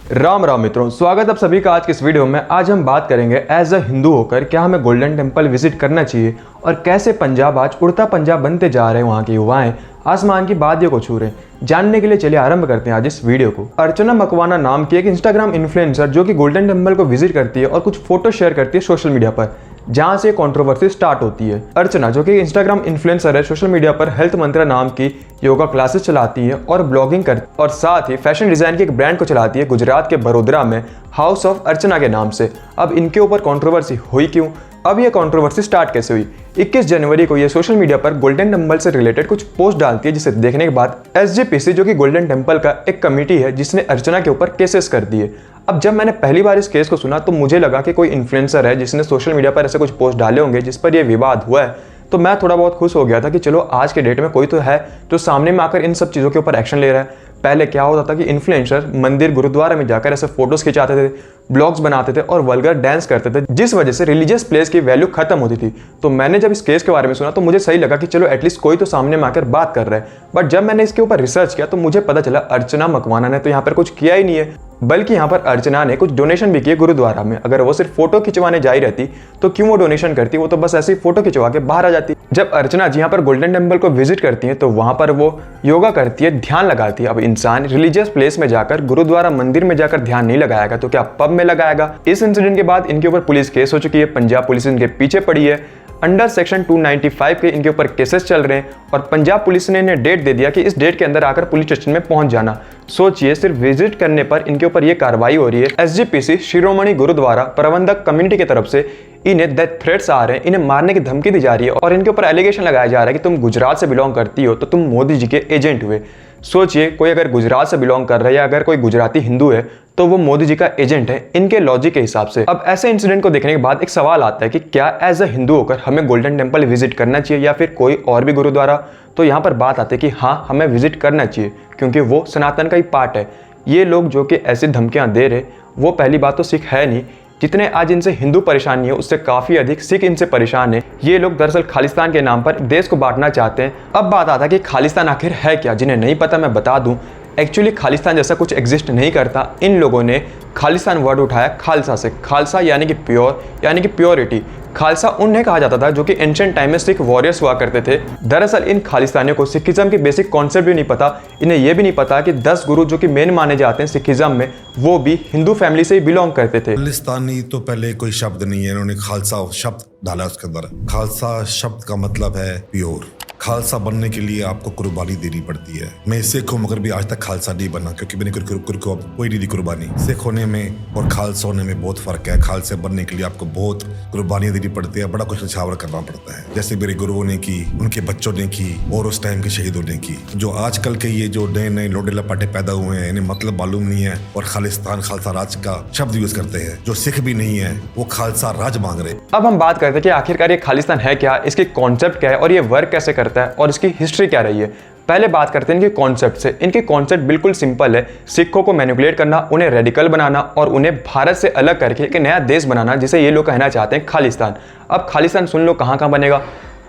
राम राम मित्रों, स्वागत आप सभी का आज के इस वीडियो में। आज हम बात करेंगे एज अ हिंदू होकर क्या हमें गोल्डन टेम्पल विजिट करना चाहिए और कैसे पंजाब आज उड़ता पंजाब बनते जा रहे हैं। वहाँ के युवाएं आसमान की बादियों को छू रहे हैं। जानने के लिए चलिए आरंभ करते हैं आज इस वीडियो को। अर्चना मकवाना नाम की एक इंस्टाग्राम इन्फ्लुएंसर जो कि गोल्डन टेम्पल को विजिट करती है और कुछ फोटो शेयर करती है सोशल मीडिया पर, जहां से कंट्रोवर्सी स्टार्ट होती है। अर्चना जो कि इंस्टाग्राम इन्फ्लुएंसर है, सोशल मीडिया पर हेल्थ मंत्रा नाम की योगा क्लासेस चलाती है और ब्लॉगिंग करती और साथ ही फैशन डिजाइन के एक ब्रांड को चलाती है गुजरात के बड़ोदरा में, हाउस ऑफ अर्चना के नाम से। अब इनके ऊपर कंट्रोवर्सी हुई क्यों? अब ये कंट्रोवर्सी स्टार्ट कैसे हुई? 21 जनवरी को ये सोशल मीडिया पर गोल्डन टेम्पल से रिलेटेड कुछ पोस्ट डालती है, जिसे देखने के बाद SGPC जो कि गोल्डन टेम्पल का एक कमेटी है जिसने अर्चना के ऊपर केसेस कर दिए। अब जब मैंने पहली बार इस केस को सुना तो मुझे लगा कि कोई इन्फ्लुएंसर है जिसने सोशल मीडिया पर ऐसे कुछ पोस्ट डाले होंगे जिस पर यह विवाद हुआ है। तो मैं थोड़ा बहुत खुश हो गया था कि चलो आज के डेट में कोई तो है जो सामने में आकर इन सब चीज़ों के ऊपर एक्शन ले रहा है। पहले क्या होता था कि इन्फ्लुएंसर मंदिर गुरुद्वारा में जाकर ऐसे फोटोज खिंचाते थे, ब्लॉग्स बनाते थे और वल्गर डांस करते थे, जिस वजह से रिलीजियस प्लेस की वैल्यू खत्म होती थी। तो मैंने जब इस केस के बारे में सुना तो मुझे सही लगा कि चलो एटलीस्ट कोई तो सामने में आकर बात कर रहा है। बट जब मैंने इसके ऊपर रिसर्च किया तो मुझे पता चला अर्चना मकवाना ने तो यहाँ पर कुछ किया ही नहीं है, बल्कि यहाँ पर अर्चना ने कुछ डोनेशन भी किए गुरुद्वारा में। अगर वो सिर्फ फोटो खिंचवाने जा ही रहती तो क्यों वो डोनेशन करती? वो तो बस ऐसे ही फोटो खिंचवा के बाहर आ जाती। जब अर्चना जी यहाँ पर गोल्डन टेम्पल को विजिट करती है तो वहां पर वो योगा करती है, ध्यान लगाती है। अब इंसान रिलीजियस प्लेस में जाकर, गुरुद्वारा मंदिर में जाकर ध्यान नहीं लगाएगा तो क्या पब में लगाएगा? इस इंसिडेंट के बाद इनके ऊपर पुलिस केस हो चुकी है, पंजाब पुलिस इनके पीछे पड़ी है। अंडर सेक्शन 295 के इनके ऊपर केसेस चल रहे हैं और पंजाब पुलिस ने इन्हें डेट दे दिया कि इस डेट के अंदर आकर पुलिस स्टेशन में पहुंच जाना। सोचिए, सिर्फ विजिट करने पर इनके ऊपर ये कार्रवाई हो रही है। SGPC शिरोमणि गुरुद्वारा प्रबंधक कम्युनिटी की तरफ से इन्हें डेथ थ्रेट्स आ रहे हैं, इन्हें मारने की धमकी दी जा रही है और इनके ऊपर एलिगेशन लगाया जा रहा है कि तुम गुजरात से बिलोंग करती हो तो तुम मोदी जी के एजेंट हुए। सोचिए, कोई अगर गुजरात से बिलोंग कर रहा है या अगर कोई गुजराती हिंदू है तो वो मोदी जी का एजेंट है इनके लॉजिक के हिसाब से। अब ऐसे इंसिडेंट को देखने के बाद एक सवाल आता है कि क्या एज अ हिंदू होकर हमें गोल्डन टेम्पल विजिट करना चाहिए या फिर कोई और भी गुरुद्वारा? तो यहाँ पर बात आती है कि हाँ, हमें विजिट करना चाहिए क्योंकि वो सनातन का ही पार्ट है। ये लोग जो कि ऐसी धमकियां दे रहे, वो पहली बात तो सिख है नहीं। जितने आज इनसे हिंदू परेशान नहीं है उससे काफ़ी अधिक सिख इनसे परेशान है। ये लोग दरअसल खालिस्तान के नाम पर देश को बांटना चाहते हैं। अब बात आता है कि खालिस्तान आखिर है क्या? जिन्हें नहीं पता मैं बता दूं, एक्चुअली खालिस्तान जैसा कुछ एग्जिस्ट नहीं करता। इन लोगों ने खालिस्तान वर्ड उठाया खालसा से। खालसा यानी कि प्योर, यानी कि प्योरिटी। खालसा उन्हें कहा जाता था जो कि एंशिएंट टाइम में सिख वॉरियर्स हुआ करते थे। दरअसल इन खालिस्तानियों को सिखिज्म की बेसिक कॉन्सेप्ट भी नहीं पता। इन्हें यह भी नहीं पता कि 10 गुरु जो कि मेन माने जाते हैं सिखिज्म में, वो भी हिंदू फैमिली से ही बिलोंग करते थे। खालिस्तानी तो पहले कोई शब्द नहीं है, इन्होंने खालसा शब्द डाला उसके अंदर। खालसा शब्द का मतलब है प्योर। खालसा बनने के लिए आपको कुर्बानी देनी पड़ती है। मैं सिख हूँ मगर भी आज तक खालसा नहीं बना क्योंकि मैंने कोई नहीं दी कुर्बानी। सिख होने में और खालसा होने में बहुत फर्क है। खालसा बनने के लिए आपको बहुत कुर्बानियां देनी पड़ती है, बड़ा कुछ निछावर करना पड़ता है, जैसे मेरे गुरुओं ने की, उनके बच्चों ने की और उस टाइम के शहीदों ने की। जो आजकल के ये जो नए नए लोडे लपाटे पैदा हुए हैं, इन्हें मतलब मालूम नहीं है और खालिस्तान खालसा राज का शब्द यूज करते हैं। जो सिख भी नहीं है वो खालसा राज मांग रहे। अब हम बात करते हैं कि आखिरकार ये खालिस्तान है क्या, इसकी कॉन्सेप्ट क्या है और ये वर्क कैसे करता है और इसकी हिस्ट्री क्या रही है। पहले बात करते हैं इनके कॉन्सेप्ट से। इनके कॉन्सेप्ट बिल्कुल सिंपल है, सिखों को मैनिपुलेट करना, उन्हें रेडिकल बनाना और उन्हें भारत से अलग करके एक नया देश बनाना, जिसे ये लोग कहना चाहते हैं खालिस्तान। अब खालिस्तान सुन लो कहाँ कहाँ बनेगा?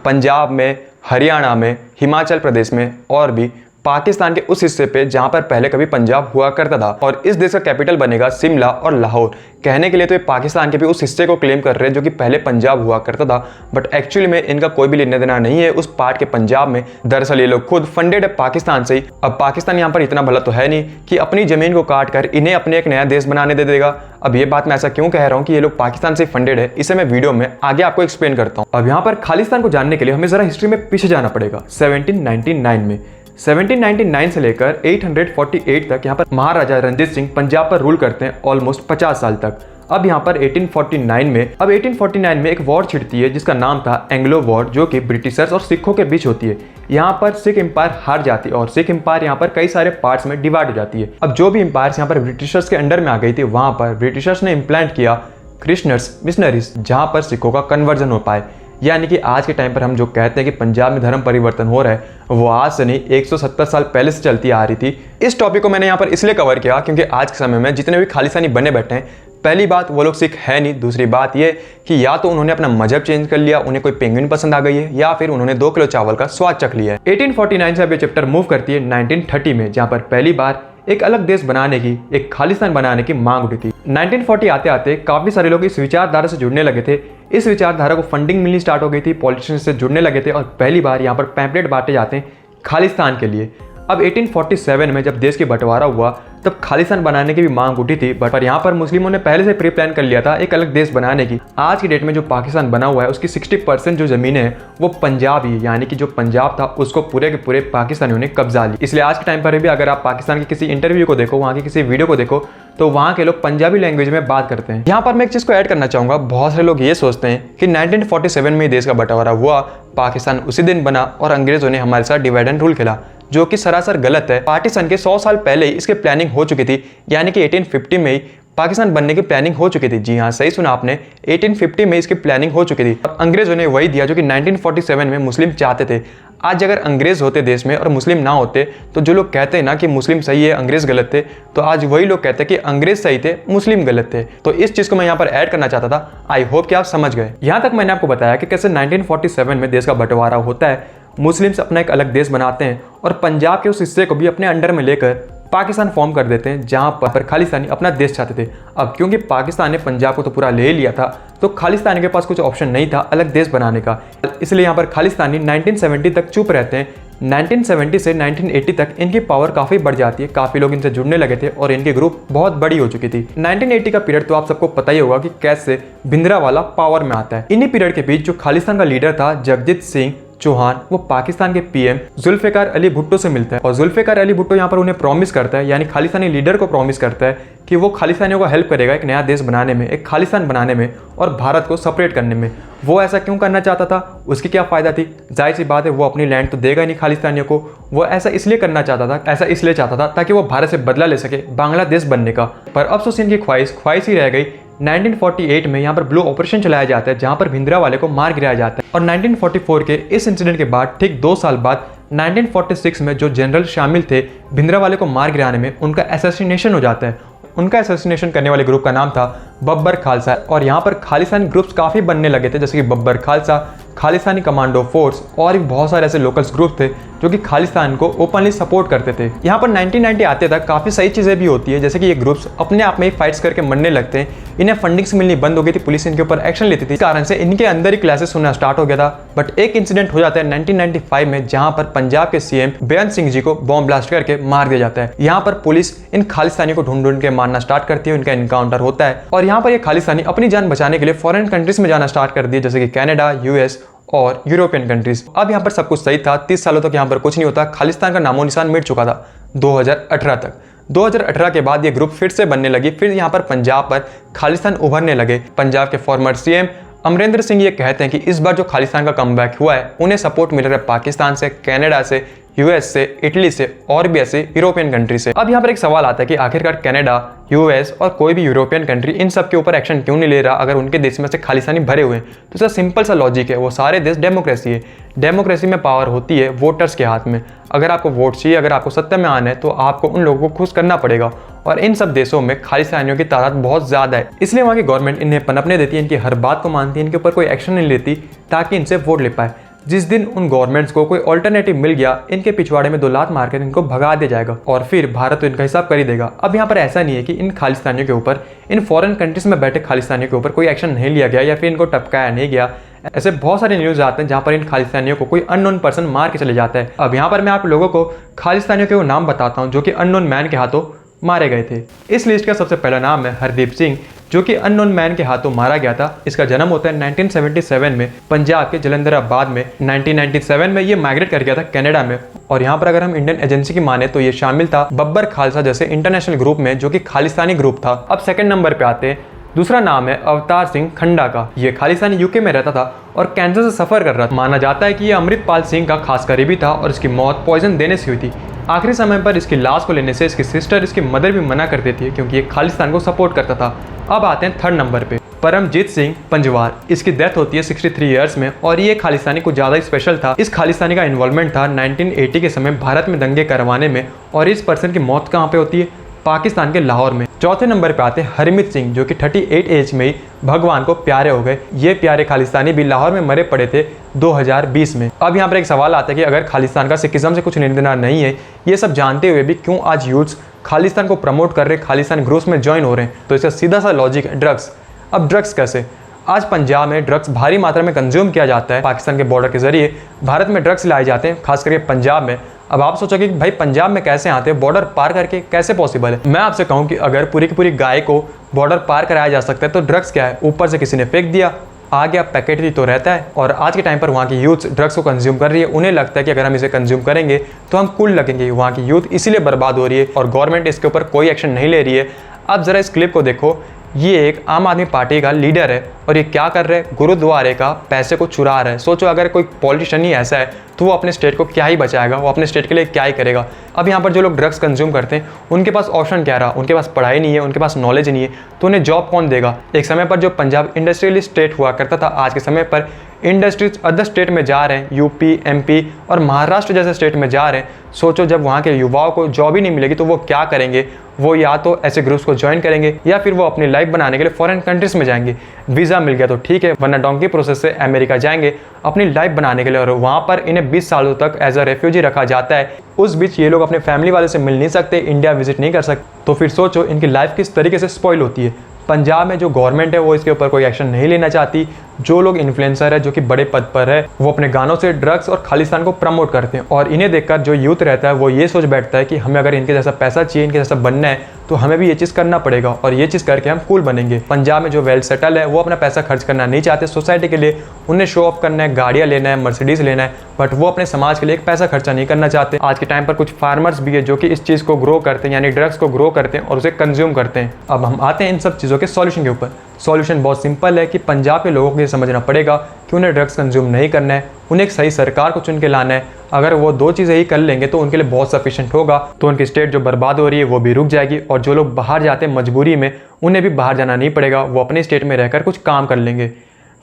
पंजाब में, हरियाणा में, हिमाचल प्रदेश में और भी पाकिस्तान के उस हिस्से पे जहां पर पहले कभी पंजाब हुआ करता था। और इस देश का कैपिटल बनेगा शिमला और लाहौर। कहने के लिए तो ये पाकिस्तान के भी उस हिस्से को क्लेम कर रहे हैं जो कि पहले पंजाब हुआ करता था, बट एक्चुअली में इनका कोई भी लेना देना नहीं है उस पार्ट के पंजाब में। दरअसल ये लोग खुद फंडेड है पाकिस्तान से ही। अब पाकिस्तान यहाँ पर इतना भला तो है नहीं कि अपनी जमीन को काट कर इन्हें अपने एक नया देश बनाने दे देगा। अब ये बात मैं ऐसा क्यों कह रहा हूँ कि ये लोग पाकिस्तान से फंडेड है, इसे मैं वीडियो में आगे आपको एक्सप्लेन करता हूँ। अब यहाँ पर खालिस्तान को जानने के लिए हमें जरा हिस्ट्री में पीछे जाना पड़ेगा। 1799 में 1799 से लेकर 848 तक यहाँ पर महाराजा रणजीत सिंह पंजाब पर रूल करते हैं ऑलमोस्ट 50 साल तक। अब यहाँ पर 1849 में एक वॉर छिड़ती है जिसका नाम था एंग्लो वॉर, जो कि ब्रिटिशर्स और सिखों के बीच होती है। यहाँ पर सिख एम्पायर हार जाती है और सिख एम्पायर यहाँ पर कई सारे पार्ट्स में डिवाइड हो जाती है। अब जो भी एम्पायर्स यहाँ पर ब्रिटिशर्स के अंडर में आ गई थी, वहाँ पर ब्रिटिशर्स ने इम्प्लांट किया क्रिश्चियंस मिशनरीज, जहाँ पर सिखों का कन्वर्जन हो पाए। यानी कि आज के टाइम पर हम जो कहते हैं कि पंजाब में धर्म परिवर्तन हो रहा है, वो आज से नहीं 170 साल पहले से चलती आ रही थी। इस टॉपिक को मैंने यहाँ पर इसलिए कवर किया क्योंकि आज के समय में जितने भी खालिस्तानी बने बैठे हैं, पहली बात वो लोग सिख है नहीं, दूसरी बात ये कि या तो उन्होंने अपना मजहब चेंज कर लिया, उन्हें कोई पेंगुइन पसंद आ गई है, या फिर उन्होंने 2 किलो चावल का स्वाद चख लिया है। 1849 से अब ये चैप्टर मूव करती है 1930 में, जहाँ पर पहली बार एक अलग देश बनाने की, एक खालिस्तान बनाने की मांग उठी थी। 1940 आते आते काफ़ी सारे लोग इस विचारधारा से जुड़ने लगे थे। इस विचारधारा को फंडिंग मिलनी स्टार्ट हो गई थी, पॉलिटिशियंस से जुड़ने लगे थे और पहली बार यहाँ पर पैम्पलेट बांटे जाते हैं खालिस्तान के लिए। अब 1847 में जब देश की बंटवारा हुआ तब खालिस्तान बनाने की भी मांग उठी थी, पर यहाँ पर मुस्लिमों ने पहले से प्री प्लान कर लिया था एक अलग देश बनाने की। आज की डेट में जो पाकिस्तान बना हुआ है उसकी 60% जो ज़मीनें हैं वो पंजाब ही, यानी कि जो पंजाब था उसको पूरे के पूरे पाकिस्तानियों ने कब्जा लिया। इसलिए आज के टाइम पर भी अगर आप पाकिस्तान के किसी इंटरव्यू को देखो, वहाँ की किसी वीडियो को देखो, तो वहाँ के लोग पंजाबी लैंग्वेज में बात करते हैं। यहाँ पर मैं एक चीज़ को ऐड करना चाहूँगा, बहुत सारे लोग ये सोचते हैं कि 1947 में देश का बंटवारा हुआ, पाकिस्तान उसी दिन बना और अंग्रेज़ों ने हमारे साथ डिवाइड एंड रूल खेला, जो कि सरासर गलत है। पाकिस्तान के 100 साल पहले ही इसकी प्लानिंग हो चुकी थी, यानी कि 1850 में ही पाकिस्तान बनने की प्लानिंग हो चुकी थी। जी हाँ, सही सुना आपने, 1850 में इसकी प्लानिंग हो चुकी थी। अब अंग्रेज़ों ने वही दिया जो कि 1947 में मुस्लिम चाहते थे। आज अगर अंग्रेज़ होते देश में और मुस्लिम ना होते, तो जो लोग कहते हैं ना कि मुस्लिम सही है अंग्रेज़ गलत थे, तो आज वही लोग कहते हैं कि अंग्रेज़ सही थे मुस्लिम गलत थे। तो इस चीज़ को मैं यहाँ पर ऐड करना चाहता था। आई होप कि आप समझ गए। यहाँ तक मैंने आपको बताया कि कैसे 1947 में देश का बंटवारा होता है, मुस्लिम्स अपना एक अलग देश बनाते हैं और पंजाब के उस हिस्से को भी अपने अंडर में लेकर पाकिस्तान फॉर्म कर देते हैं, जहां पर खालिस्तानी अपना देश चाहते थे। अब क्योंकि पाकिस्तान ने पंजाब को तो पूरा ले लिया था, तो खालिस्तानी के पास कुछ ऑप्शन नहीं था अलग देश बनाने का, इसलिए यहाँ पर खालिस्तानी 1970 तक चुप रहते हैं। 1970 से 1980 तक इनकी पावर काफ़ी बढ़ जाती है, काफ़ी लोग इनसे जुड़ने लगे थे और इनकी ग्रुप बहुत बड़ी हो चुकी थी। 1980 का पीरियड तो आप सबको पता ही होगा कि कैसे भिंडरावाला पावर में आता है। इन्हीं पीरियड के बीच जो खालिस्तान का लीडर था जगजीत सिंह चौहान, वो पाकिस्तान के पीएम जुल्फिकार अली भुट्टो से मिलता है और जुल्फिकार अली भुट्टो यहाँ पर उन्हें प्रॉमिस करता है, यानी खालिस्तानी लीडर को प्रॉमिस करता है कि वो खालिस्तानियों को हेल्प करेगा एक नया देश बनाने में, एक खालिस्तान बनाने में और भारत को सेपरेट करने में। वो ऐसा क्यों करना चाहता था, उसकी क्या फ़ायदा थी? जाहिर सी बात है, वो अपनी लैंड तो देगा ही नहीं खालिस्तानियों को। वो ऐसा इसलिए करना चाहता था, ऐसा इसलिए चाहता था ताकि वो भारत से बदला ले सके बांग्लादेश बनने का। पर अफसोस इनकी ख्वाहिश ही रह गई। 1948 में यहाँ पर ब्लू ऑपरेशन चलाया जाता है, जहाँ पर भिंडरावाले को मार गिराया जाता है और 1944 के इस इंसिडेंट के बाद ठीक 2 साल बाद 1946 में जो जनरल शामिल थे भिंडरावाले को मार गिराने में, उनका असैसिनेशन हो जाता है। उनका असैसिनेशन करने वाले ग्रुप का नाम था बब्बर खालसा और यहाँ पर खालिस्तानी ग्रुप्स काफ़ी बनने लगे थे, जैसे कि बब्बर खालसा, खालिस्तानी कमांडो फोर्स और भी बहुत सारे ऐसे लोकल्स ग्रुप थे जो कि खालिस्तान को ओपनली सपोर्ट करते थे। यहाँ पर 1990 आते तक काफ़ी सही चीज़ें भी होती है, जैसे कि ये ग्रुप्स अपने आप में ही फाइट्स करके मरने लगते हैं। इन्हें फंडिंग्स मिलनी बंद हो गई थी, पुलिस इनके ऊपर एक्शन लेती थी, इस कारण से इनके अंदर ही क्लासेस होना स्टार्ट हो गया था। बट एक इंसिडेंट हो जाता है 1995 में, जहाँ पर पंजाब के सीएम बेअंत सिंह जी को बॉम्ब ब्लास्ट करके मार दिया जाता है। यहाँ पर पुलिस इन खालिस्तानियों को ढूंढ ढूंढ के मारना स्टार्ट करती है, उनका इनकाउंटर होता है और यहाँ पर ये खालिस्तानी अपनी जान बचाने के लिए फॉरेन कंट्रीज में जाना स्टार्ट कर दिए, जैसे कि कनाडा, यूएस और यूरोपियन कंट्रीज। अब यहाँ पर सब कुछ सही था, 30 सालों तक यहाँ पर कुछ नहीं होता, खालिस्तान का नामो निशान मिट चुका था 2018 तक। 2018 के बाद ये ग्रुप फिर से बनने लगी, फिर यहाँ पर पंजाब पर खालिस्तान उभरने लगे। पंजाब के फॉर्मर सीएम अमरिंदर सिंह ये कहते हैं कि इस बार जो खालिस्तान का कमबैक हुआ है, उन्हें सपोर्ट मिल रहा है पाकिस्तान से, कनाडा से, यूएस से, इटली से और भी ऐसे यूरोपियन कंट्री से। अब यहाँ पर एक सवाल आता है कि आखिरकार कनाडा, यूएस और कोई भी यूरोपियन कंट्री इन सब के ऊपर एक्शन क्यों नहीं ले रहा अगर उनके देश में से खालिस्तानी भरे हुए हैं? तो इसका सिंपल सा लॉजिक है, वो सारे देश डेमोक्रेसी है। डेमोक्रेसी में पावर होती है वोटर्स के हाथ में। अगर आपको वोट चाहिए, अगर आपको सत्ता में आना है, तो आपको उन लोगों को खुश करना पड़ेगा और इन सब देशों में खालिस्तानियों की तादाद बहुत ज़्यादा है, इसलिए वहाँ की गवर्नमेंट इन्हें पनपने देती है, इनकी हर बात को मानती है, इनके ऊपर कोई एक्शन नहीं लेती ताकि इनसे वोट ले पाए। जिस दिन उन गवर्नमेंट्स को कोई ऑल्टरनेटिव मिल गया, इनके पिछवाड़े में 2 लात मारकर इनको भगा दिया जाएगा और फिर भारत तो इनका हिसाब कर ही देगा। अब यहाँ पर ऐसा नहीं है कि इन खालिस्तानियों के ऊपर, इन फॉरेन कंट्रीज में बैठे खालिस्तानियों के ऊपर कोई एक्शन नहीं लिया गया या फिर इनको टपकाया नहीं गया। ऐसे बहुत सारे न्यूज़ आते हैं जहाँ पर इन खालिस्तानियों को कोई अननोन पर्सन मार के चले जाता है। अब यहाँ पर मैं आप लोगों को खालिस्तानियों के वो नाम बताता हूँ जो कि अननोन मैन के हाथों मारे गए थे। इस लिस्ट का सबसे पहला नाम है हरदीप सिंह, जो कि अननोन मैन के हाथों मारा गया था। इसका जन्म होता है 1977 में पंजाब के जलंधराबाद में। 1997 में ये माइग्रेट कर गया था कनाडा में और यहाँ पर अगर हम इंडियन एजेंसी की माने तो ये शामिल था बब्बर खालसा जैसे इंटरनेशनल ग्रुप में, जो कि खालिस्तानी ग्रुप था। अब सेकंड नंबर पे आते हैं, दूसरा नाम है अवतार सिंह खंडा का। ये खालिस्तानी यूके में रहता था और कैंसर से सफर कर रहा था। माना जाता है कि ये अमृतपाल सिंह का खास करीबी था और इसकी मौत पॉइजन देने से हुई थी। आखिरी समय पर इसकी लाश को लेने से इसकी सिस्टर, इसकी मदर भी मना कर देती है क्योंकि ये खालिस्तान को सपोर्ट करता था। अब आते हैं थर्ड नंबर पे, परमजीत सिंह पंजवार। इसकी डेथ होती है 63 ईयर्स में और ये खालिस्तानी कुछ ज़्यादा स्पेशल था। इस खालिस्तानी का इन्वॉल्वमेंट था 1980 के समय भारत में दंगे करवाने में और इस पर्सन की मौत कहाँ पे होती है? पाकिस्तान के लाहौर में। चौथे नंबर पे आते हैं हरमीत सिंह, जो कि 38 एज में ही भगवान को प्यारे हो गए। ये प्यारे खालिस्तानी भी लाहौर में मरे पड़े थे 2020 में। अब यहाँ पर एक सवाल आता है कि अगर खालिस्तान का सिखिज्म से कुछ लेना देना नहीं है, ये सब जानते हुए भी क्यों आज यूथ्स खालिस्तान को प्रमोट कर रहे हैं, खालिस्तान ग्रुप्स में ज्वाइन हो रहे हैं। तो इसका सीधा सा लॉजिक है ड्रग्स। अब ड्रग्स कैसे? आज पंजाब में ड्रग्स भारी मात्रा में कंज्यूम किया जाता है। पाकिस्तान के बॉर्डर के जरिए भारत में ड्रग्स लाए जाते हैं, खास करके पंजाब में। अब आप सोचोगे कि भाई पंजाब में कैसे आते हैं, बॉर्डर पार करके कैसे पॉसिबल है? मैं आपसे कहूं कि अगर पूरी की पूरी गाय को बॉर्डर पार कराया जा सकता है तो ड्रग्स क्या है? ऊपर से किसी ने फेंक दिया, आ गया, पैकेट ही तो रहता है। और आज के टाइम पर वहाँ की यूथ ड्रग्स को कंज्यूम कर रही है। उन्हें लगता है कि अगर हम इसे कंज्यूम करेंगे तो हम कूल लगेंगे। वहाँ की यूथ इसीलिए बर्बाद हो रही है और गवर्नमेंट इसके ऊपर कोई एक्शन नहीं ले रही है। अब जरा इस क्लिप को देखो। ये एक आम आदमी पार्टी का लीडर है और ये क्या कर रहा है? गुरुद्वारे का पैसे को चुरा रहा है। सोचो अगर कोई पॉलिटिशियन ही ऐसा है तो वो अपने स्टेट को क्या ही बचाएगा, वो अपने स्टेट के लिए क्या ही करेगा। अब यहाँ पर जो लोग ड्रग्स कंज्यूम करते हैं उनके पास ऑप्शन क्या रहा? उनके पास पढ़ाई नहीं है, उनके पास नॉलेज नहीं है, तो उन्हें जॉब कौन देगा? एक समय पर जो पंजाब इंडस्ट्रियलिस्ट स्टेट हुआ करता था, आज के समय पर इंडस्ट्रीज अदर स्टेट में जा रहे हैं। यूपी, एमपी और महाराष्ट्र जैसे स्टेट में जा रहे हैं। सोचो जब वहाँ के युवाओं को जॉब ही नहीं मिलेगी तो वो क्या करेंगे? वो या तो ऐसे ग्रुप्स को ज्वाइन करेंगे या फिर वो अपनी लाइफ बनाने के लिए फॉरेन कंट्रीज में जाएंगे। वीज़ा मिल गया तो ठीक है, वरना डोंकी प्रोसेस से अमेरिका जाएंगे अपनी लाइफ बनाने के लिए। और वहाँ पर इन्हें 20 सालों तक एज अ रेफ्यूजी रखा जाता है। उस बीच ये लोग अपने फैमिली वाले से मिल नहीं सकते, इंडिया विजिट नहीं कर सकते। तो फिर सोचो इनकी लाइफ किस तरीके से स्पॉइल होती है। पंजाब में जो गवर्नमेंट है वो इसके ऊपर कोई एक्शन नहीं लेना चाहती। जो लोग इन्फ्लुएंसर है, जो कि बड़े पद पर है, वो अपने गानों से ड्रग्स और खालिस्तान को प्रमोट करते हैं। और इन्हें देखकर जो यूथ रहता है वो ये सोच बैठता है कि हमें अगर इनके जैसा पैसा चाहिए, इनके जैसा बनना है, तो हमें भी ये चीज़ करना पड़ेगा और ये चीज़ करके हम कूल बनेंगे। पंजाब में जो वेल सेटल है वो अपना पैसा खर्च करना नहीं चाहते सोसाइटी के लिए। उन्हें शो ऑफ करना है, गाड़ियाँ लेना है, मर्सिडीज लेना है, बट वो अपने समाज के लिए एक पैसा खर्चा नहीं करना चाहते। आज के टाइम पर कुछ फार्मर्स भी है जो कि इस चीज़ को ग्रो करते हैं, यानी ड्रग्स को ग्रो करते हैं और उसे कंज्यूम करते हैं। अब हम आते हैं इन सब चीज़ों के सॉल्यूशन के ऊपर। सॉल्यूशन बहुत सिंपल है कि पंजाब के लोगों को ये समझना पड़ेगा कि उन्हें ड्रग्स कंज्यूम नहीं करना है, उन्हें एक सही सरकार को चुन के लाना है। अगर वो दो चीज़ें ही कर लेंगे तो उनके लिए बहुत सफिशिएंट होगा। तो उनकी स्टेट जो बर्बाद हो रही है वो भी रुक जाएगी और जो लोग बाहर जाते हैं मजबूरी में, उन्हें भी बाहर जाना नहीं पड़ेगा, वो अपने स्टेट में रहकर कुछ काम कर लेंगे।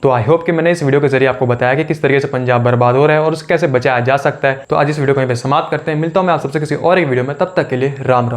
तो आई होप कि मैंने इस वीडियो के जरिए आपको बताया कि किस तरीके से पंजाब बर्बाद हो रहा है और उसे कैसे बचाया जा सकता है। तो आज इस वीडियो को यहीं पे समाप्त करते हैं। मिलता हूं मैं आप सबसे किसी और एक वीडियो में, तब तक के लिए राम राम।